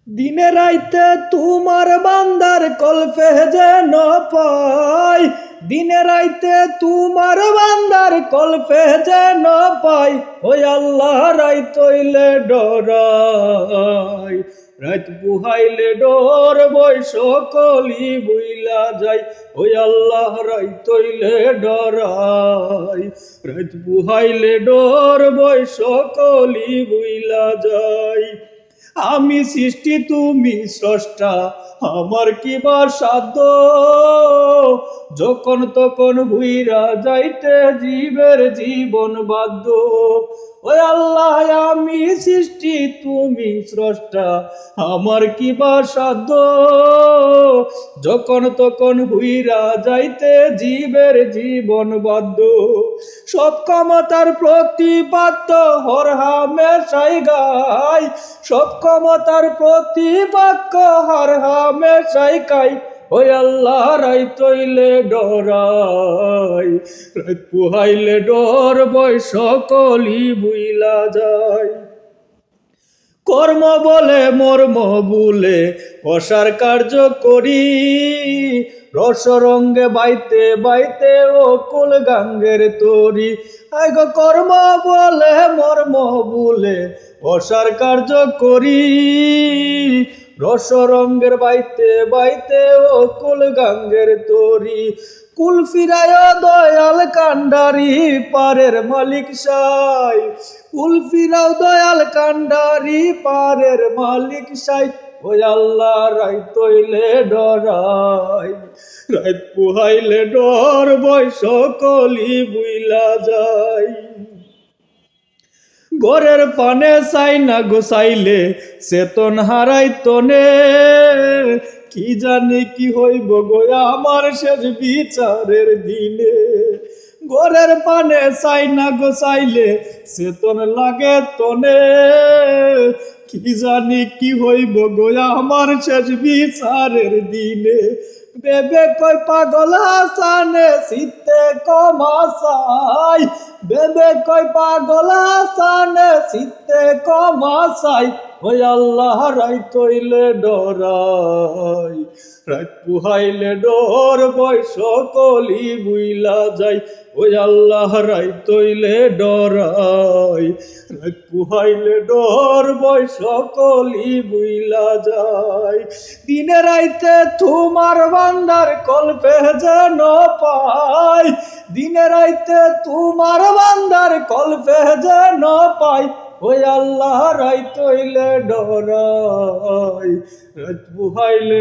দিনে রাইতে তোমার বান্দার কল্পে যেন পাই, দিনে রাইতে তোমার বান্দার কল্পে যেন পাই। ওই আল্লাহ রাইত হইলে ডরাই, রাত বুহাইলে ডর বই সকলি বুইলা যাই। ওই আল্লাহ রাইত হইলে ডরাই, রাত বুহাইলে ডর বই সকলি বুইলা যাই। আমি সৃষ্টি তুমি স্রষ্টা, আমার কি বা সাধ্য, যখন তখন হুইরা যাইতে জীবের জীবন বাধ্য। ওই আল্লাহ আমি সৃষ্টি তুমি স্রষ্টা, আমার কি বা সাধ্য, যখন তখন হুইরা যাইতে জীবের জীবন বাধ্য। সব ক্ষমতার প্রতিপাদ্য হর হামেশাই গাই, সব ক্ষমতার প্রতিপক্ষ হর হামেশাই গাই। ওই আল্লাহ রাইত হইলে ডরাই, রাত পুহাইলে ডর বই সকলি বুইলা যায়। কর্ম বলে মর্ম বলে অসার কার্য করি, রসরঙ্গে বাইতে বাইতে ও কুল গাঙ্গের তরি। আইগো কর্ম বলে মর্ম বলে অসার কার্য করি, রসরঙ্গের বাইতে বাইতে ও কুল গাঙ্গের তরি। কুল ফিরায় দয়াল কান্ডারি পারের মালিক সাই, কুল ফিরাও দয়াল কান্ডারি পারের মালিক সাই। ওই আল্লাহ রাইত হইলে ডরাই, রাত পুহাইলে ডর বই সকলি বুইলা যায়। ঘরের পানে চাই না গোসাইলে চেতন হারাই তনে, কি জানি কি হইব গো আমার শেষ বিচারের দিনে। ঘরের পানে চাই না গোসাইলে চেতন লাগে তনে, কি জানি কি হইব গো আমার শেষ বিচারের দিনে। বেবে কই পাগল হাসানে শীতে কমাসাই, বেবে কই পাগল হাসানে শীতে কমাসাই। ওই আল্লাহ রাইত হইলে ডরাই, রাত পুহাইলে ডর বই সকলি বুইলা যাই। ওই আল্লাহ রাইত হইলে ডরাই, রাত পুহাইলে ডর বই সকলি বুইলা যায়। দিনে রাইতে তোমার বান্দার কল্পে যেন পাই, দিনে রাইতে তোমার বান্দার কল্পে যেন পাই। ওই আল্লাহ রাইত হইলে ডরাই, রাত পুহাইলে